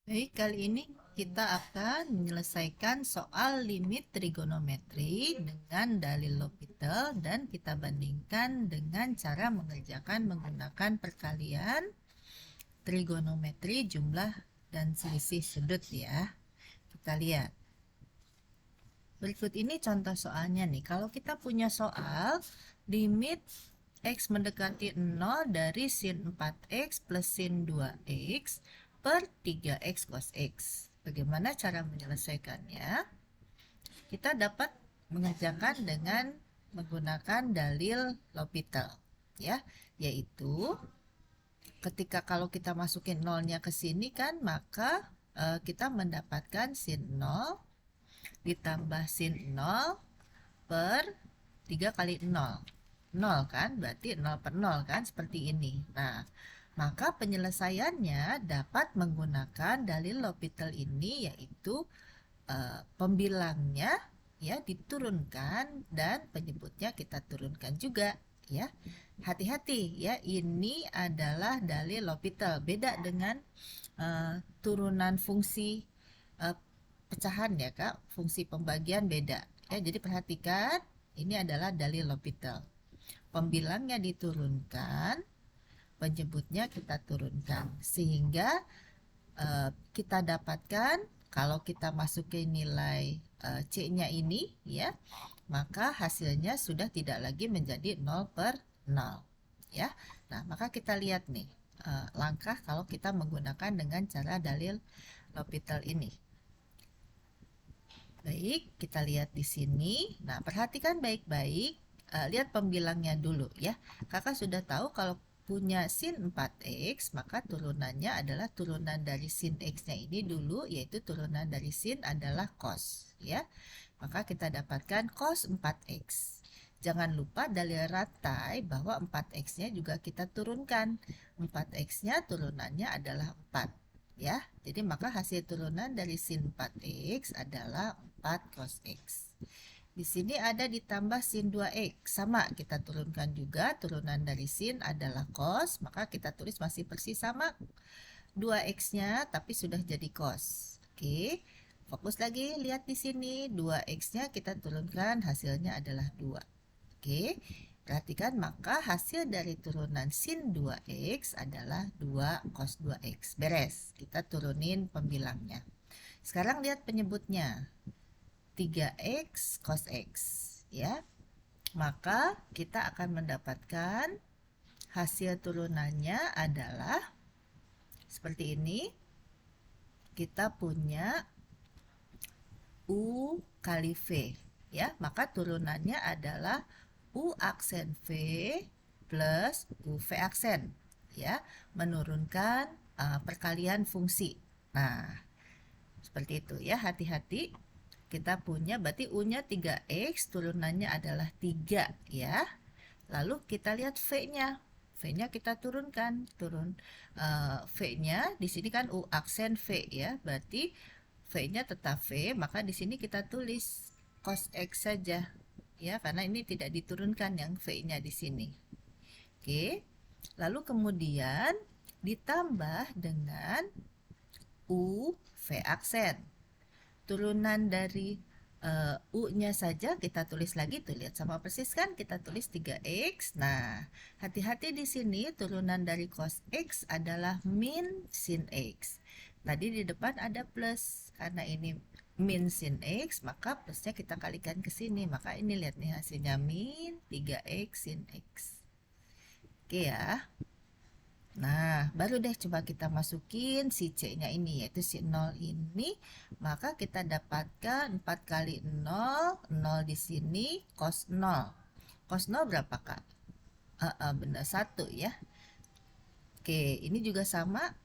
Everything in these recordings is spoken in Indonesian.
Baik, kali ini kita akan menyelesaikan soal limit trigonometri dengan dalil L'Hopital dan kita bandingkan dengan cara mengerjakan menggunakan perkalian trigonometri jumlah dan selisih sudut ya. Kita lihat. Berikut ini contoh soalnya nih. Kalau kita punya soal limit X mendekati 0 dari sin 4X plus sin 2X per 3X cos X. Bagaimana cara menyelesaikannya? Kita dapat mengerjakan dengan menggunakan dalil L'Hopital ya, yaitu ketika kalau kita masukin nolnya ke sini kan, maka kita mendapatkan sin 0 ditambah sin 0 per 3 kali 0. 0 kan, berarti 0 per 0 kan, seperti ini. Nah, maka penyelesaiannya dapat menggunakan dalil L'Hopital ini, yaitu pembilangnya ya diturunkan dan penyebutnya kita turunkan juga ya. Hati-hati ya, ini adalah dalil L'Hopital, beda dengan turunan fungsi uh, pecahan ya Kak, fungsi pembagian beda ya. Jadi perhatikan, ini adalah dalil L'Hopital. Pembilangnya diturunkan, penyebutnya kita turunkan, sehingga kita dapatkan kalau kita masukin nilai C-nya ini ya, maka hasilnya sudah tidak lagi menjadi 0 per 0 ya. Nah, maka kita lihat nih langkah kalau kita menggunakan dengan cara dalil L'Hopital ini. Baik, kita lihat di sini. Nah, perhatikan baik-baik. Lihat pembilangnya dulu ya. Kakak sudah tahu kalau punya sin 4x, maka turunannya adalah turunan dari sin x-nya ini dulu, yaitu turunan dari sin adalah cos ya. Maka kita dapatkan cos 4x. Jangan lupa dalil ratai bahwa 4x-nya juga kita turunkan. 4x-nya turunannya adalah 4 ya. Jadi maka hasil turunan dari sin 4x adalah 4 cos x. Di sini ada ditambah sin 2x. Sama, kita turunkan juga. Turunan dari sin adalah cos, maka kita tulis masih persis sama 2x-nya tapi sudah jadi cos. Oke. Fokus lagi, lihat di sini 2x-nya kita turunkan, hasilnya adalah 2. Oke. Perhatikan, maka hasil dari turunan sin 2x adalah 2 cos 2x. Beres, kita turunin pembilangnya. Sekarang lihat penyebutnya. 3x cos x ya. Maka kita akan mendapatkan hasil turunannya adalah seperti ini. Kita punya U kali V ya. Maka turunannya adalah U aksen V plus UV aksen ya, menurunkan perkalian fungsi. Nah, seperti itu ya, hati-hati. Kita punya berarti U-nya 3x, turunannya adalah 3 ya. Lalu kita lihat V-nya. V-nya kita turunkan, V-nya di sini kan U aksen V ya. Berarti V-nya tetap V, maka di sini kita tulis cos X saja ya, karena ini tidak diturunkan yang V-nya di sini. Oke. Lalu kemudian ditambah dengan U V aksen. Turunan dari U-nya saja kita tulis lagi, tuh lihat sama persis kan, kita tulis 3x. Nah, hati-hati di sini turunan dari cos x adalah min sin x. Tadi di depan ada plus, karena ini min sin x, maka plusnya kita kalikan ke sini. Maka ini lihat nih hasilnya min 3x sin x. Oke ya. Nah, baru deh coba kita masukin si C-nya ini, yaitu si 0 ini. Maka kita dapatkan 4 kali 0, 0 di sini, cos 0. Cos 0 berapa, Kak? Benar, 1 ya. Oke, ini juga sama,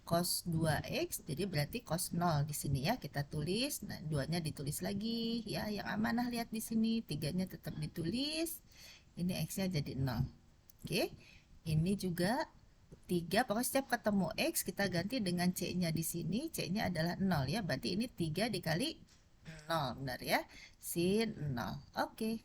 cos 2x, jadi berarti cos 0 di sini ya, kita tulis. Nah, 2-nya ditulis lagi ya, yang amanah lihat di sini, 3-nya tetap ditulis. Ini x-nya jadi 0. Oke. Ini juga 3, pokoknya setiap ketemu X kita ganti dengan C-nya di sini. C-nya adalah 0 ya, berarti ini 3 dikali 0, benar ya, sin 0. Oke.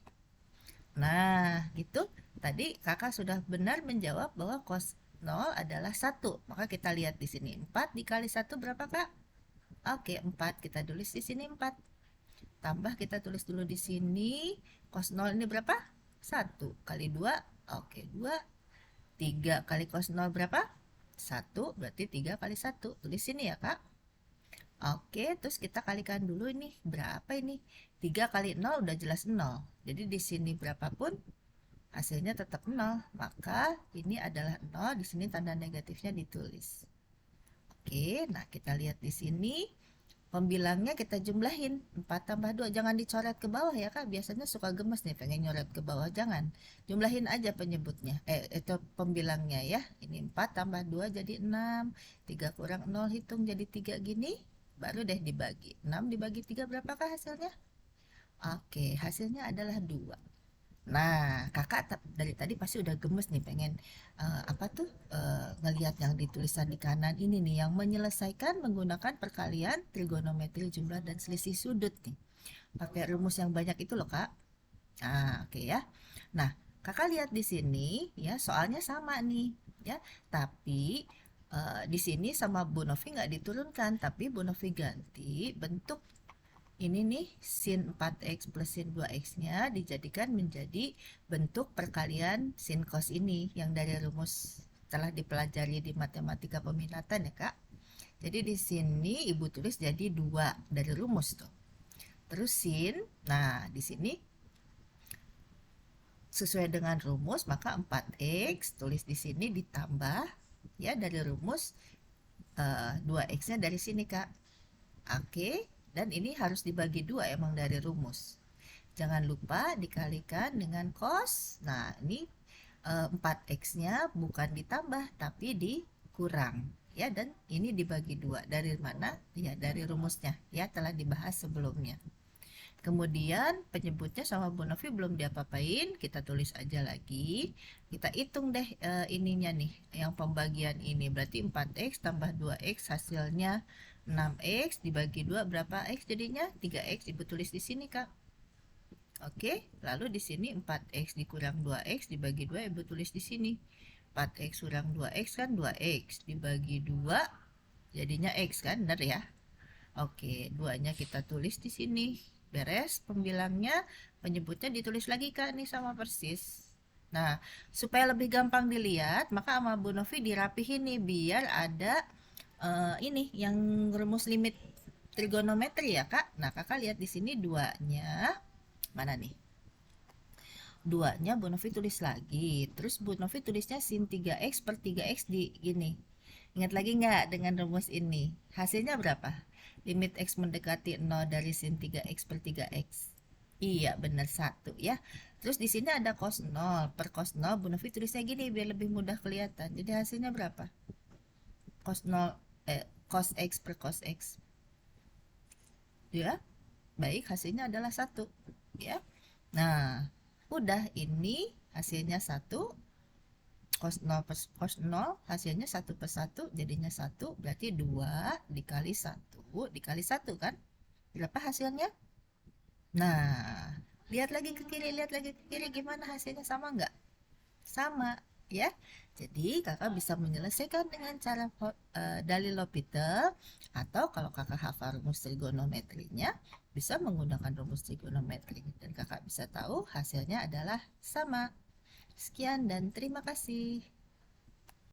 Nah, gitu. Tadi kakak sudah benar menjawab bahwa cos 0 adalah 1. Maka kita lihat di sini 4 dikali 1 berapa, Kak? Oke, 4 kita tulis di sini 4. Tambah kita tulis dulu di sini cos 0 ini berapa? 1 kali 2. Oke, 2. 3 kali cos 0 berapa? 1, berarti 3 kali 1. Tulis sini ya, Kak. Oke, terus kita kalikan dulu ini. Berapa ini? 3 kali 0 udah jelas 0. Jadi di sini berapapun hasilnya tetap 0. Maka ini adalah 0, di sini tanda negatifnya ditulis. Oke, nah kita lihat di sini. Pembilangnya kita jumlahin 4 tambah 2. Jangan dicoret ke bawah ya, Kak. Biasanya suka gemes nih pengen nyoret ke bawah. Jangan. Jumlahin aja penyebutnya. Itu pembilangnya ya. Ini 4 tambah 2 jadi 6. 3 kurang 0 hitung jadi 3 gini. Baru deh dibagi. 6 dibagi 3 berapakah hasilnya? Oke, hasilnya adalah 2. Nah, kakak dari tadi pasti udah gemes nih pengen apa tuh ngelihat yang di tulisan di kanan ini nih yang menyelesaikan menggunakan perkalian trigonometri jumlah dan selisih sudut nih. Pakai rumus yang banyak itu loh, Kak. Nah, oke ya. Nah, kakak lihat di sini ya soalnya sama nih ya. Tapi di sini sama Bu Novi nggak diturunkan, tapi Bu Novi ganti bentuk ini nih sin 4x plus sin 2x-nya dijadikan menjadi bentuk perkalian sin cos ini yang dari rumus telah dipelajari di matematika peminatan ya, Kak. Jadi di sini Ibu tulis jadi 2 dari rumus tuh. Terus sin, nah di sini sesuai dengan rumus maka 4x tulis di sini ditambah ya dari rumus 2x-nya dari sini, Kak. Oke, dan ini harus dibagi 2 emang dari rumus. Jangan lupa dikalikan dengan cos. Nah, ini 4x-nya bukan ditambah tapi dikurang. Ya, dan ini dibagi 2. Dari mana? Ya, dari rumusnya. Ya, telah dibahas sebelumnya. Kemudian penyebutnya sama Bu Novi belum diapa-apain, kita tulis aja lagi. Kita hitung deh ininya nih, yang pembagian ini. Berarti 4x tambah 2x hasilnya 6x dibagi 2 berapa x jadinya? 3x, Ibu tulis di sini, Kak. Oke, lalu di sini 4x dikurang 2x dibagi 2 Ibu tulis di sini. 4x kurang 2x kan 2x dibagi 2 jadinya x kan, benar ya? Oke, 2-nya kita tulis di sini. Beres pembilangnya, penyebutnya ditulis lagi, Kak, nih sama persis. Nah, supaya lebih gampang dilihat, maka sama Bu Novi dirapihin nih biar ada ini yang rumus limit trigonometri ya, Kak. Nah, Kakak lihat di sini 2-nya mana nih? 2-nya Bu Novi tulis lagi. Terus Bu Novi tulisnya sin 3x per 3x di gini. Ingat lagi nggak dengan rumus ini? Hasilnya berapa? Limit x mendekati 0 dari sin 3x per 3x. Iya, benar 1 ya. Terus di sini ada cos 0 per cos 0. Bu Novi tulisnya gini biar lebih mudah kelihatan. Jadi hasilnya berapa? Cos 0 cos x per cos x. Ya. Baik, hasilnya adalah 1 ya. Nah, udah ini hasilnya 1. Cos 0 per cos 0 hasilnya 1 per 1 jadinya 1, berarti 2 dikali 1 dikali 1 kan? Berapa hasilnya? Nah, lihat lagi ke kiri, lihat lagi ke kiri, gimana hasilnya, sama nggak? Sama ya. Jadi kakak bisa menyelesaikan dengan cara dalil L'Hopital, atau kalau kakak hafal rumus trigonometrinya bisa menggunakan rumus trigonometri dan kakak bisa tahu hasilnya adalah sama. Sekian dan terima kasih.